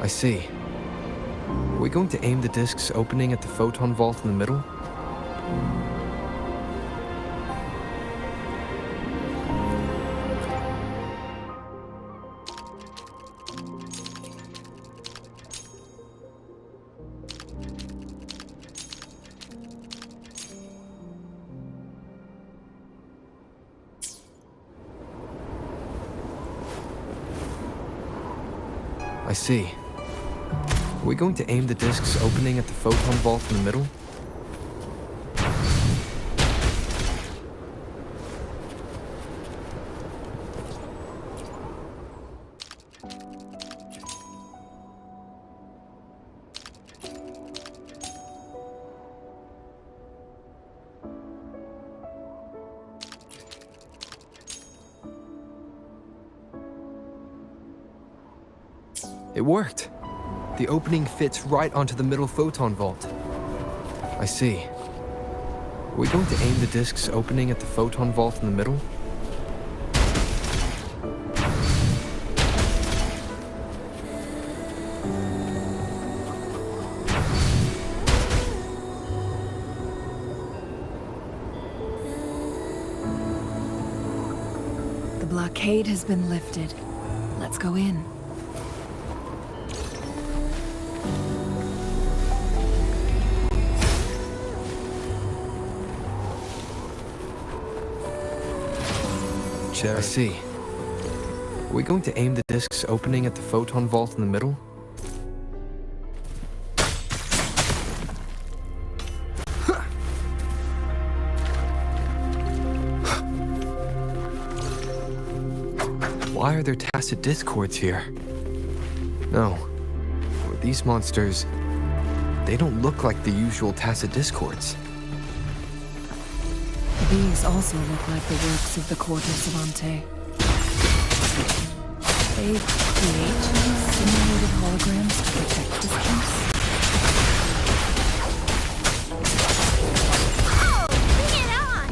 I see. Are we going to aim the discs opening at the photon vault in the middle? I see. Are we going to aim the discs opening at the photon vault in the middle? It worked! The opening fits right onto the middle photon vault. I see. Are we going to aim the discs opening at the photon vault in the middle? The blockade has been lifted. Let's go in. I see. Are we going to aim the discs opening at the photon vault in the middle? Why are there tacit discords here? No. These monsters, they don't look like the usual tacit discords. These also look like the works of the Quarter Savante. They create simulated holograms to protect distance. Oh, bring it on!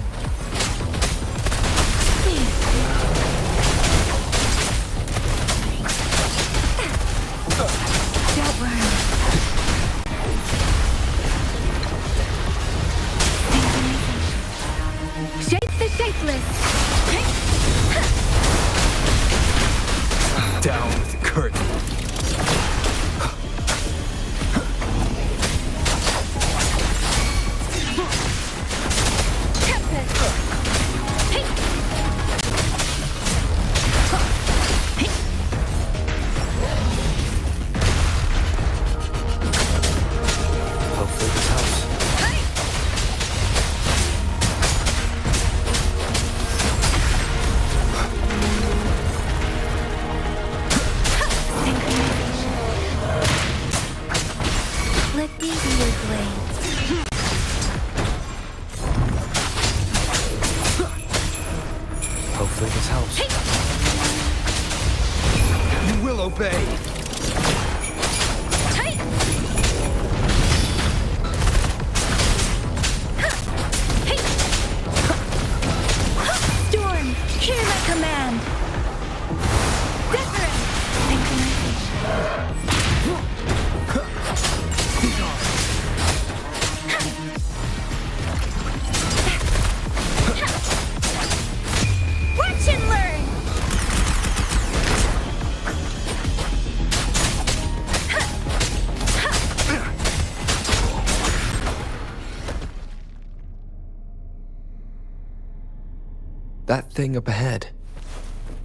Shape the shapeless! Down with the curtain. Hopefully this helps. Let these be your blades. Hopefully this helps. You will obey! Storm, hear my command! Wuthering! Watch and learn! That thing up ahead.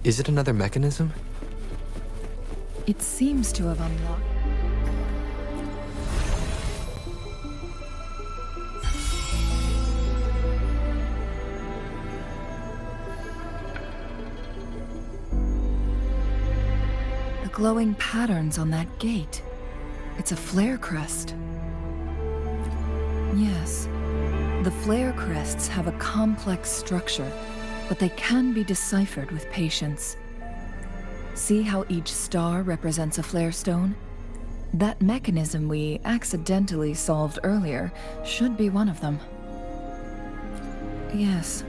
Is it another mechanism? It seems to have unlocked. The glowing patterns on that gate. It's a flare crest. Yes. The flare crests have a complex structure, but they can be deciphered with patience. See how each star represents a flare stone? That mechanism we accidentally solved earlier should be one of them. Yes,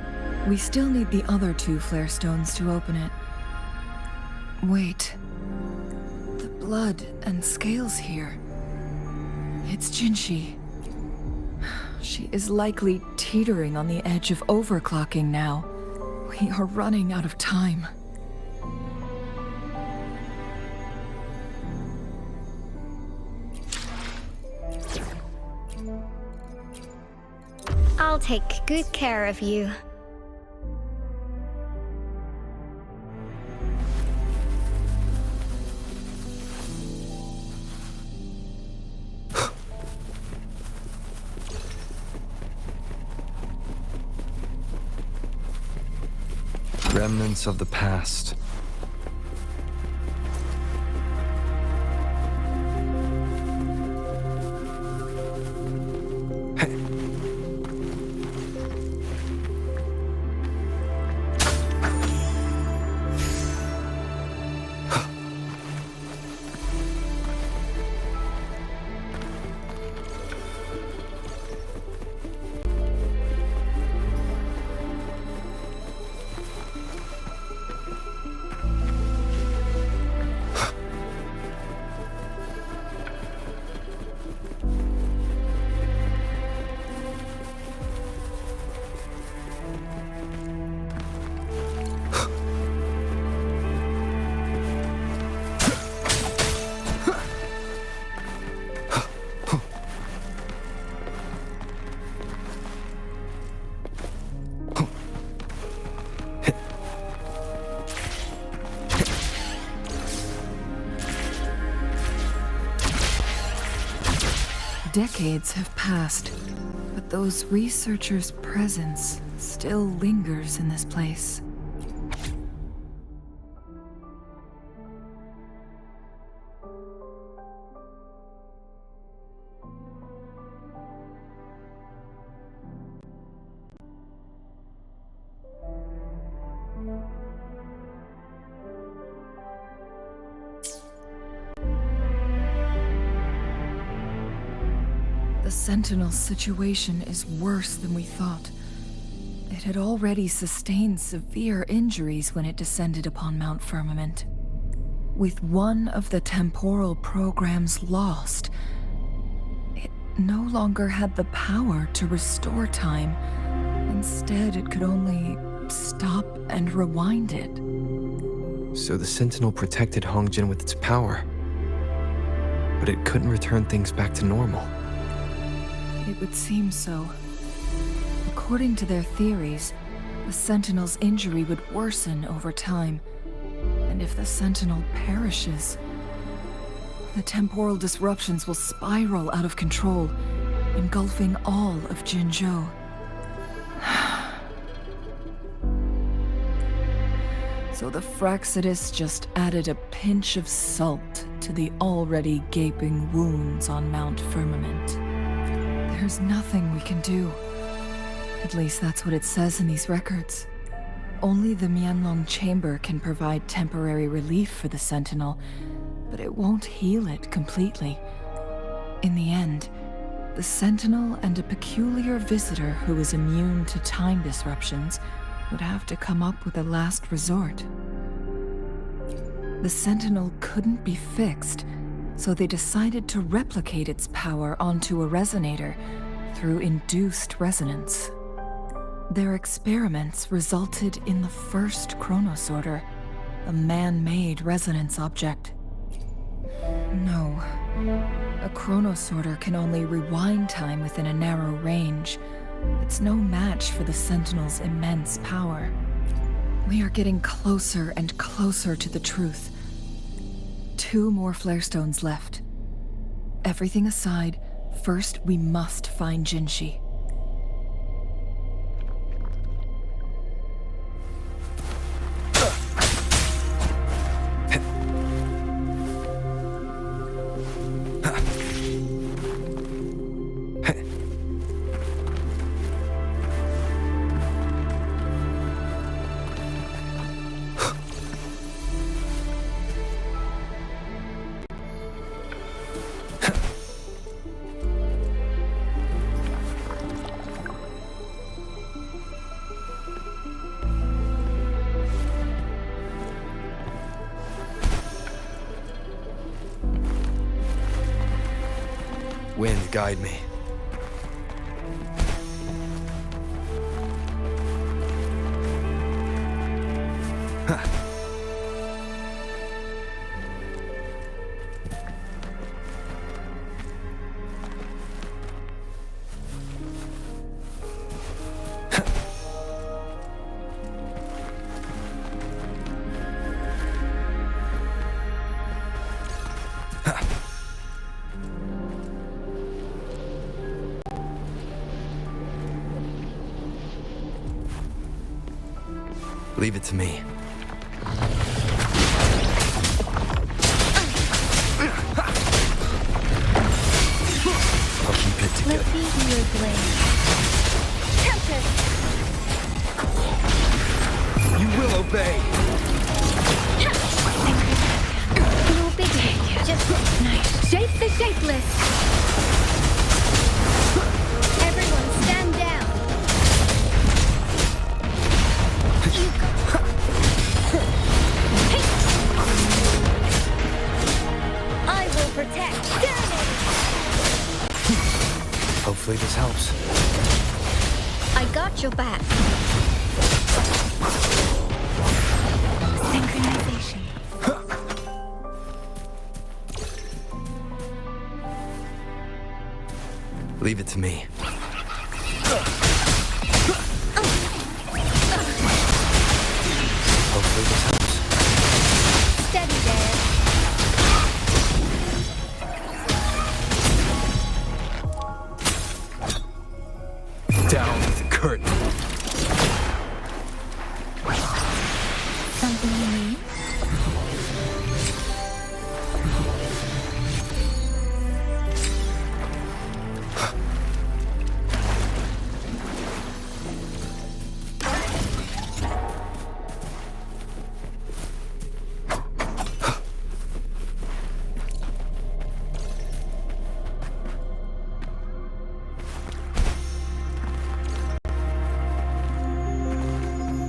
we still need the other two flare stones to open it. Wait. The blood and scales here. It's Jinshi. She is likely teetering on the edge of overclocking now. We are running out of time. I'll take good care of you. Remnants of the past. Decades have passed, but those researchers' presence still lingers in this place. The Sentinel's situation is worse than we thought. It had already sustained severe injuries when it descended upon Mount Firmament. With one of the temporal programs lost, it no longer had the power to restore time. Instead, it could only stop and rewind it. So the Sentinel protected Hongjin with its power. But it couldn't return things back to normal. It would seem so. According to their theories, the Sentinel's injury would worsen over time. And if the Sentinel perishes, the temporal disruptions will spiral out of control, engulfing all of Jinzhou. So the Fraxidus just added a pinch of salt to the already gaping wounds on Mount Firmament. There's nothing we can do. At least that's what it says in these records. Only the Mianlong Chamber can provide temporary relief for the Sentinel, but it won't heal it completely. In the end, the Sentinel and a peculiar visitor who is immune to time disruptions would have to come up with a last resort. The Sentinel couldn't be fixed, so they decided to replicate its power onto a resonator through induced resonance. Their experiments resulted in the first chronosorter, a man-made resonance object. No, a chronosorter can only rewind time within a narrow range. It's no match for the Sentinel's immense power. We are getting closer and closer to the truth. 2 more flare stones left. Everything aside, first we must find Jinshi. guide me. Leave it to me. I'll keep it together. Let me be your blade. Tempest! You will obey! No biggie. Just nice. Shape the shapeless. Everyone stand down. I will protect. Hopefully this helps. I got your back. Synchronization. Leave it to me. Hopefully this helps. Steady there. Down with the curtain. Something you need?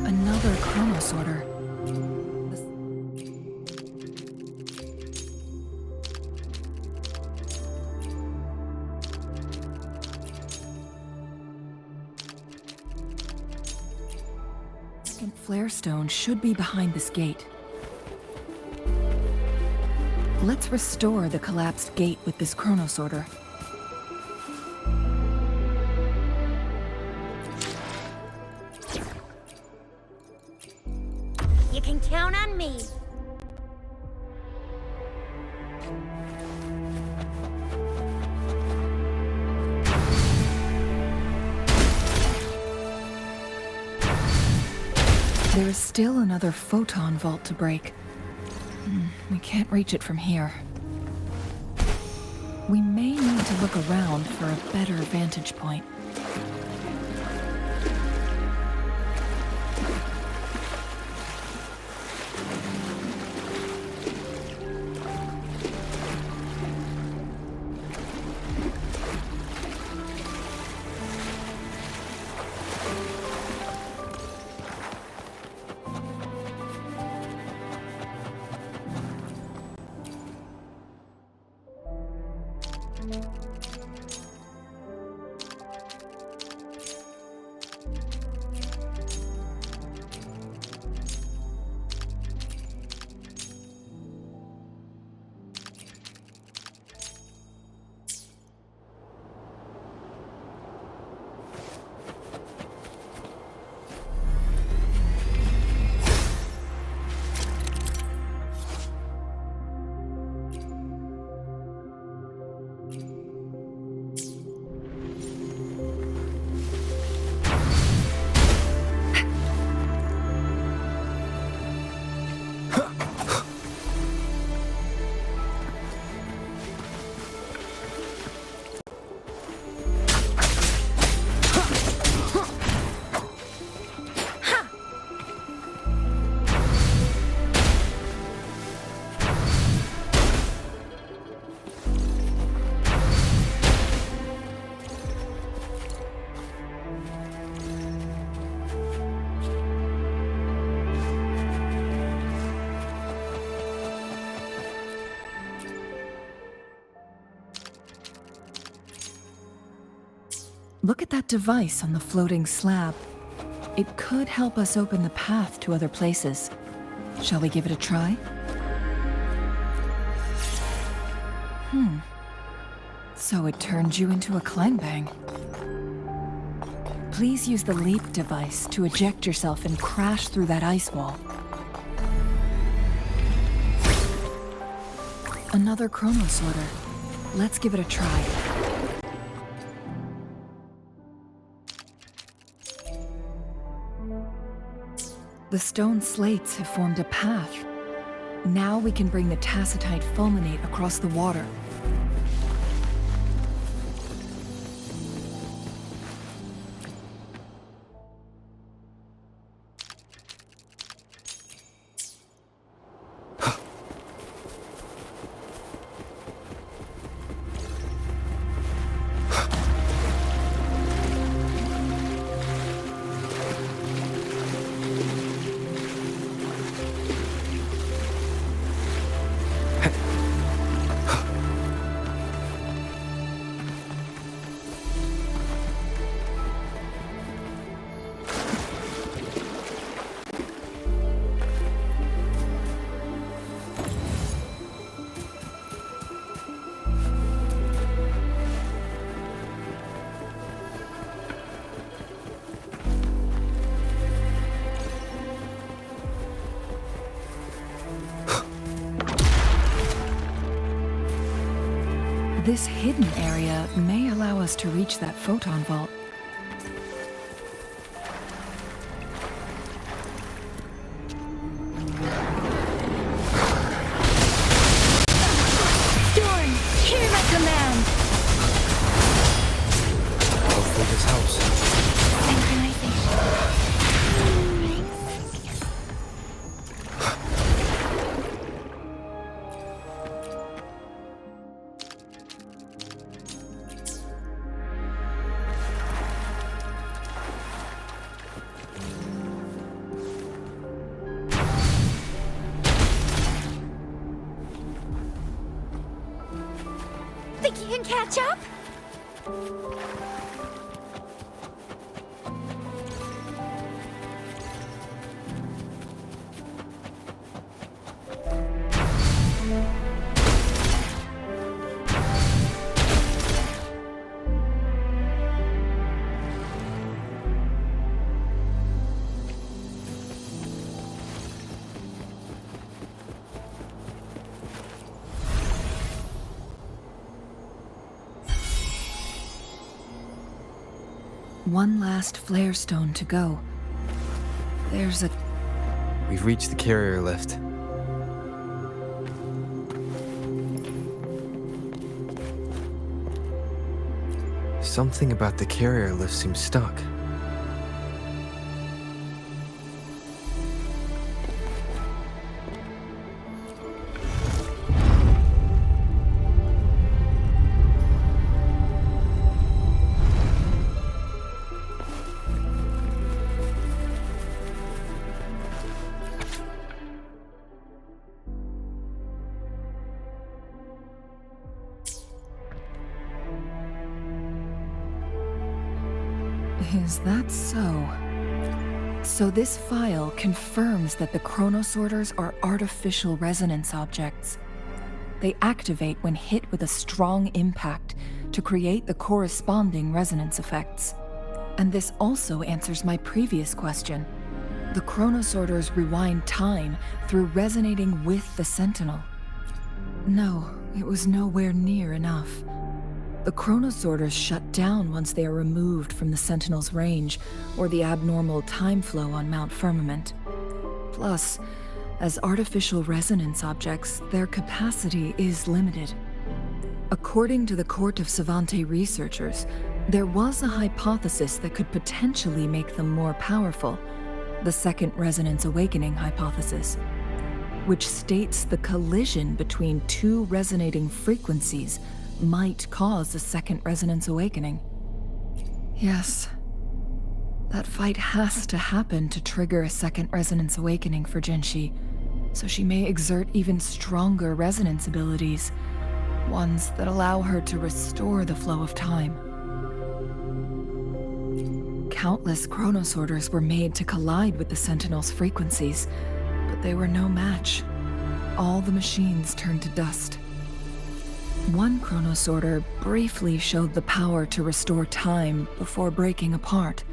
Another chronosorter. The flare stone should be behind this gate. Let's restore the collapsed gate with this chronosorter. You can count on me. There is still another photon vault to break. We can't reach it from here. We may need to look around for a better vantage point. Look at that device on the floating slab. It could help us open the path to other places. Shall we give it a try? So it turned you into a clangbang. Please use the leap device to eject yourself and crash through that ice wall. Another chronosorter. Let's give it a try. The stone slates have formed a path. Now we can bring the tacitite fulminate across the water. This hidden area may allow us to reach that photon vault. Storm, hear my command! Hopefully this helps. Synchronization. Think you can catch up? One last flare stone to go. There's a... We've reached the carrier lift. Something about the carrier lift seems stuck. Is that so? So this file confirms that the chronosorters are artificial resonance objects. They activate when hit with a strong impact to create the corresponding resonance effects. And this also answers my previous question. The chronosorters rewind time through resonating with the Sentinel. No, it was nowhere near enough. The chronosorters shut down once they are removed from the Sentinel's range or the abnormal time flow on Mount Firmament. Plus, as artificial resonance objects, their capacity is limited. According to the Court of Savante researchers, there was a hypothesis that could potentially make them more powerful, the Second Resonance Awakening hypothesis, which states the collision between two resonating frequencies might cause a second resonance awakening. Yes, that fight has to happen to trigger a second resonance awakening for Jinshi, so she may exert even stronger resonance abilities, ones that allow her to restore the flow of time. countless chronosorters were made to collide with the Sentinel's frequencies, but they were no match. All the machines turned to dust. One chronosorter briefly showed the power to restore time before breaking apart.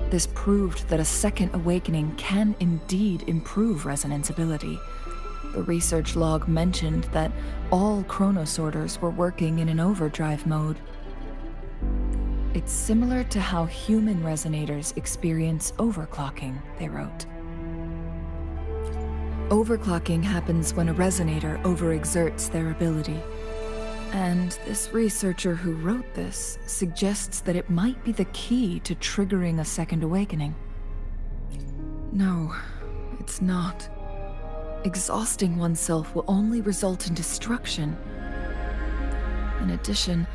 This proved that a second awakening can indeed improve resonance ability. The research log mentioned that all chronosorters were working in an overdrive mode. It's similar to how human resonators experience overclocking, they wrote. Overclocking happens when a resonator overexerts their ability. And this researcher who wrote this suggests that it might be the key to triggering a second awakening. No, it's not. Exhausting oneself will only result in destruction. In addition,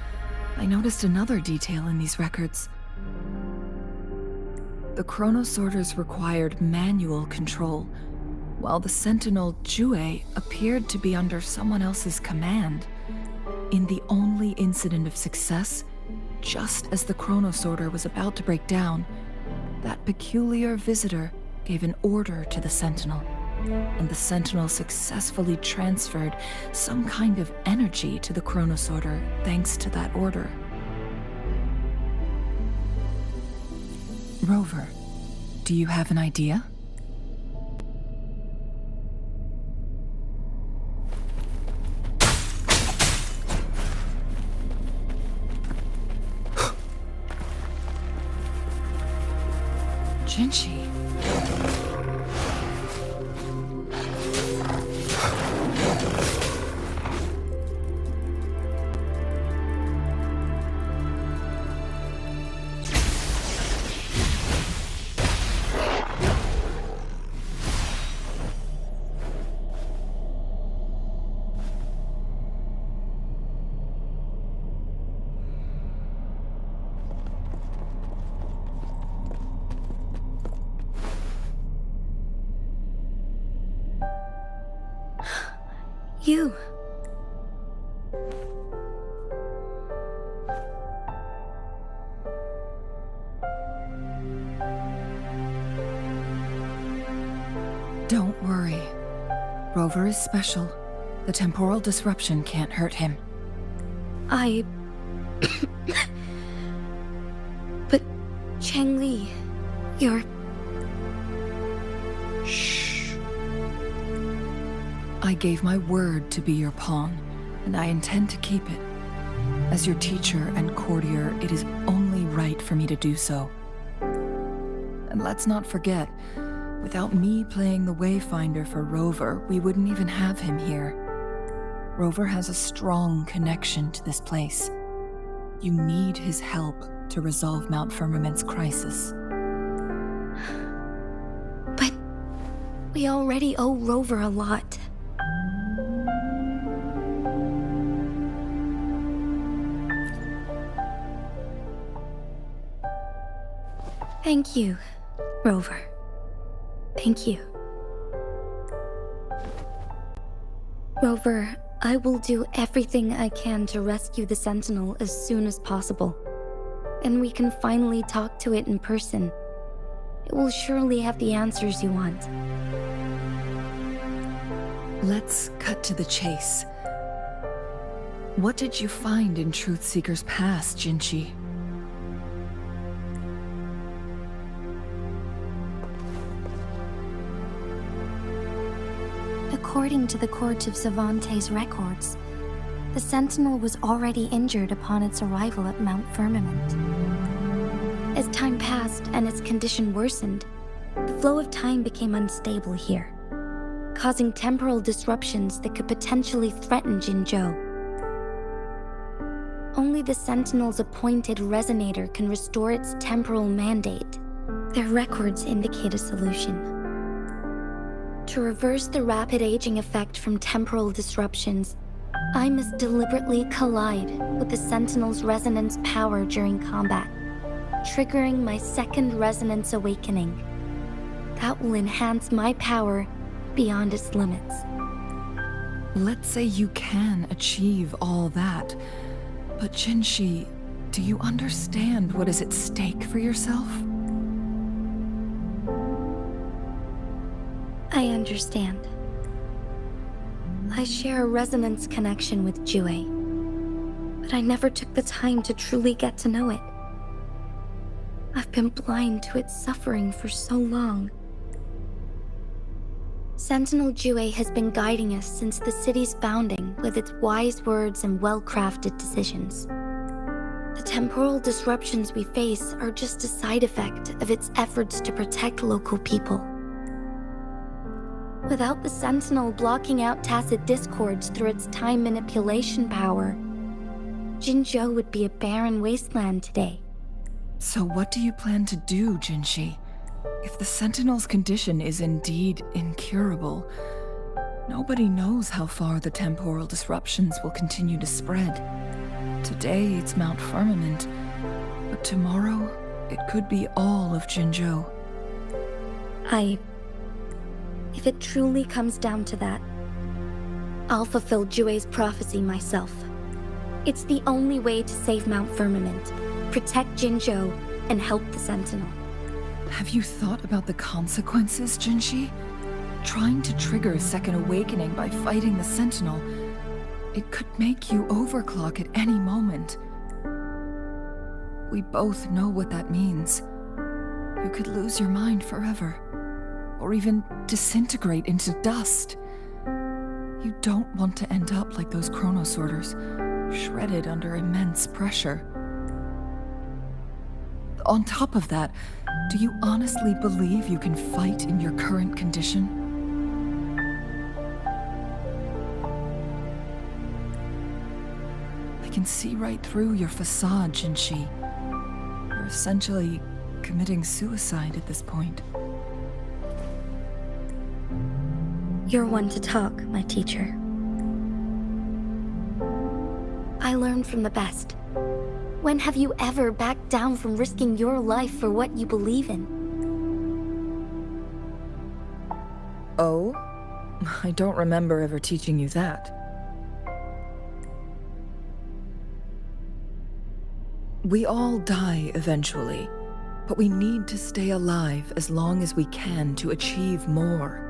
I noticed another detail in these records. The chronosorters required manual control, while the Sentinel Jue appeared to be under someone else's command. In the only incident of success, just as the chronosorter was about to break down, that peculiar visitor gave an order to the Sentinel, and the Sentinel successfully transferred some kind of energy to the chronosorter thanks to that order. Rover, do you have an idea? Jinchi. You. Don't worry. Rover is special. The temporal disruption can't hurt him. But Changli, you're... I gave my word to be your pawn, and I intend to keep it. As your teacher and courtier, it is only right for me to do so. And let's not forget, without me playing the Wayfinder for Rover, we wouldn't even have him here. Rover has a strong connection to this place. You need his help to resolve Mount Firmament's crisis. But we already owe Rover a lot. Thank you, Rover. Thank you. Rover, I will do everything I can to rescue the Sentinel as soon as possible. And we can finally talk to it in person. It will surely have the answers you want. Let's cut to the chase. What did you find in Truthseeker's past, Jinchi? According to the Court of Savante's records, the Sentinel was already injured upon its arrival at Mount Firmament. As time passed and its condition worsened, the flow of time became unstable here, causing temporal disruptions that could potentially threaten Jinzhou. Only the Sentinel's appointed resonator can restore its temporal mandate. Their records indicate a solution. To reverse the rapid aging effect from temporal disruptions, I must deliberately collide with the Sentinel's resonance power during combat, triggering my second resonance awakening. That will enhance my power beyond its limits. Let's say you can achieve all that, but Jinchi, do you understand what is at stake for yourself? understand. I share a resonance connection with Jue, but I never took the time to truly get to know it. I've been blind to its suffering for so long. Sentinel Jue has been guiding us since the city's founding with its wise words and well-crafted decisions. The temporal disruptions we face are just a side effect of its efforts to protect local people. Without the Sentinel blocking out tacit discords through its time manipulation power, Jinzhou would be a barren wasteland today. So what do you plan to do, Jinshi? If the Sentinel's condition is indeed incurable, nobody knows how far the temporal disruptions will continue to spread. Today it's Mount Firmament, but tomorrow it could be all of Jinzhou. If it truly comes down to that, I'll fulfill Jue's prophecy myself. It's the only way to save Mount Firmament, protect Jinzhou, and help the Sentinel. Have you thought about the consequences, Jinshi? Trying to trigger a second awakening by fighting the Sentinel, it could make you overclock at any moment. We both know what that means. You could lose your mind forever, or even disintegrate into dust. You don't want to end up like those chronosorters, shredded under immense pressure. On top of that, do you honestly believe you can fight in your current condition? I can see right through your facade, Jinshi. You're essentially committing suicide at this point. You're one to talk, my teacher. I learned from the best. When have you ever backed down from risking your life for what you believe in? Oh? I don't remember ever teaching you that. We all die eventually, but we need to stay alive as long as we can to achieve more.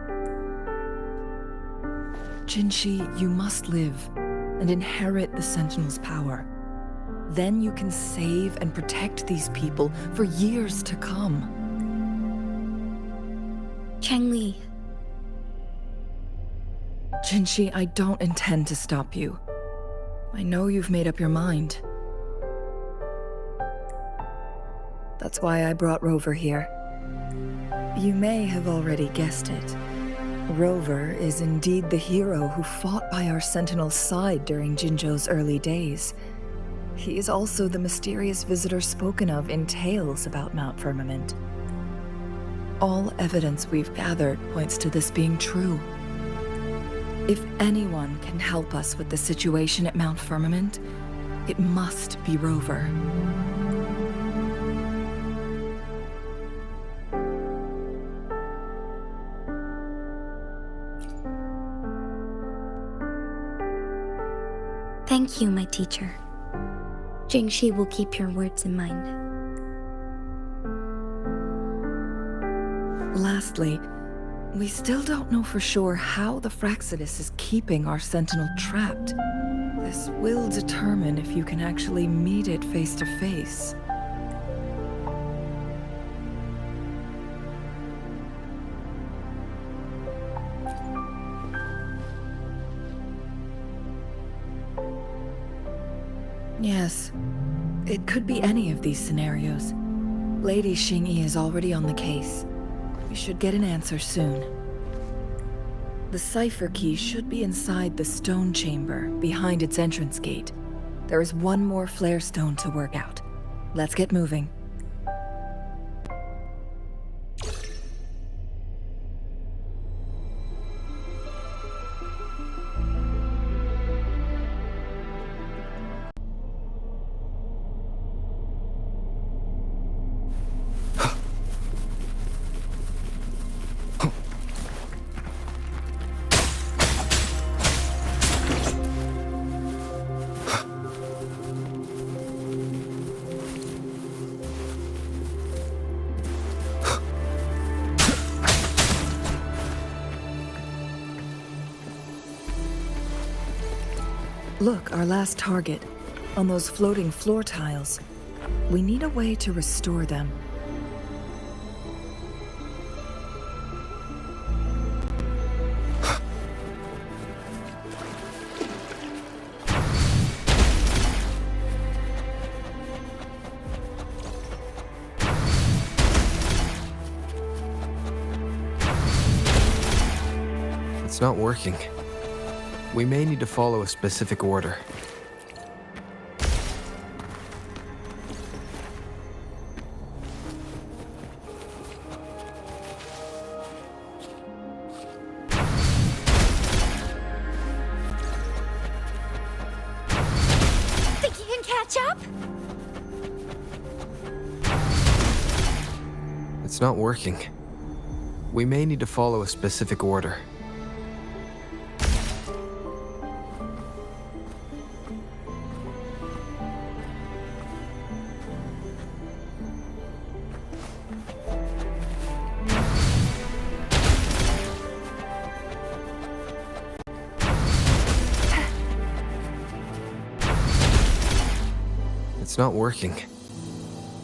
Jinshi, you must live and inherit the Sentinel's power. Then you can save and protect these people for years to come. Changli. Jinshi, I don't intend to stop you. I know you've made up your mind. That's why I brought Rover here. You may have already guessed it. Rover is indeed the hero who fought by our Sentinel's side during Jinzhou's early days. He is also the mysterious visitor spoken of in tales about Mount Firmament. All evidence we've gathered points to this being true. If anyone can help us with the situation at Mount Firmament, it must be Rover. Thank you, my teacher. Jingshi will keep your words in mind. Lastly, we still don't know for sure how the Fraxidus is keeping our Sentinel trapped. This will determine if you can actually meet it face to face. Yes, it could be any of these scenarios. Lady Xingyi is already on the case. We should get an answer soon. The cipher key should be inside the stone chamber, behind its entrance gate. There is one more flare stone to work out. Let's get moving. Look, our last target. On those floating floor tiles. We need a way to restore them. It's not working. We may need to follow a specific order. Think you can catch up? It's not working. We may need to follow a specific order. It's not working.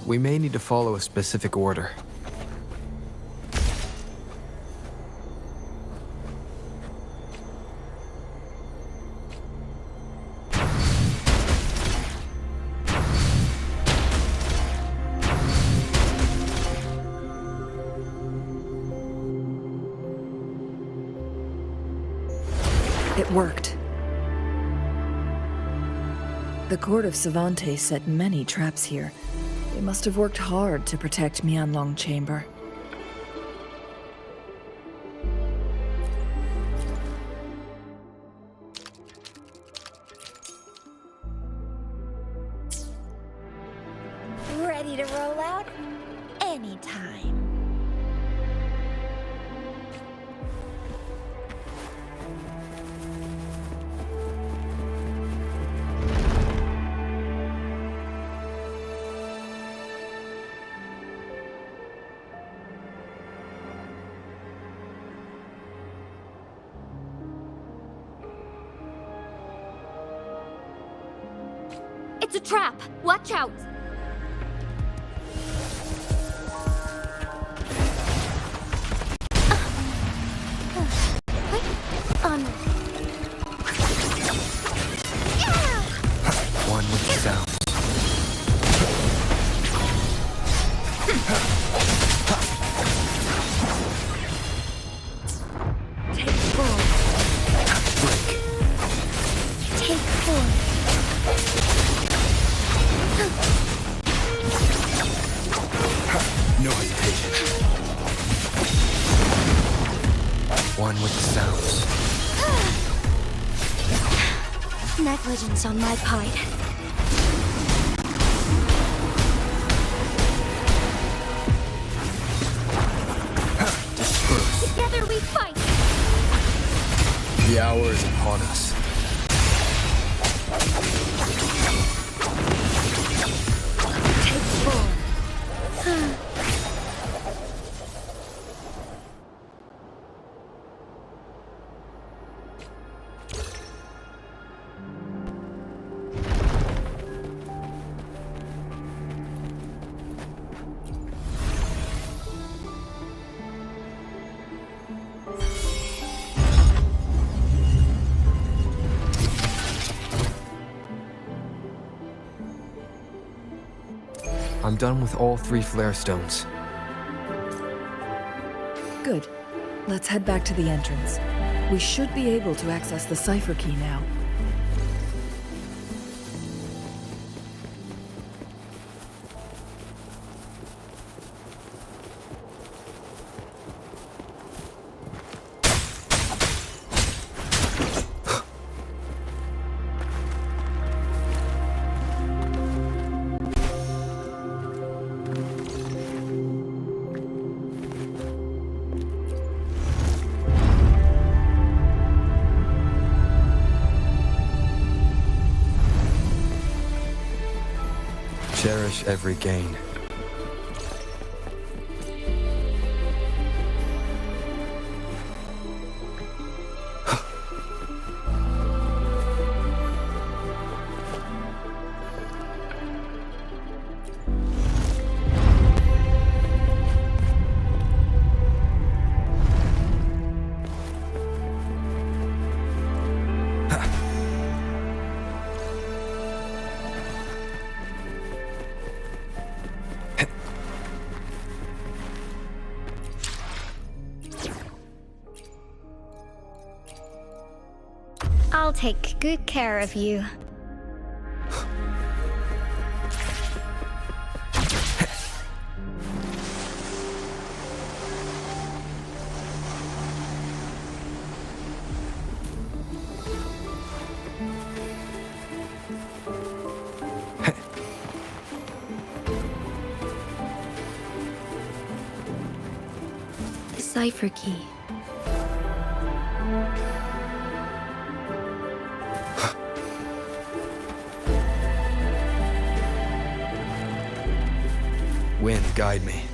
We may need to follow a specific order. It worked. The court of Savantes set many traps here. They must have worked hard to protect Mianlong Chamber. Ready to roll out? Anytime. It's a trap! Watch out! Onward. One with the sound. Take four. Break. Take four. No hesitation. One with the sounds. Negligence on my part. Disperse. Together we fight! The hour is upon us. Take four. I'm done with all 3 flare stones. Good. Let's head back to the entrance. We should be able to access the cipher key now. Cherish every gain. I'll take good care of you. The cipher key. Wind, guide me.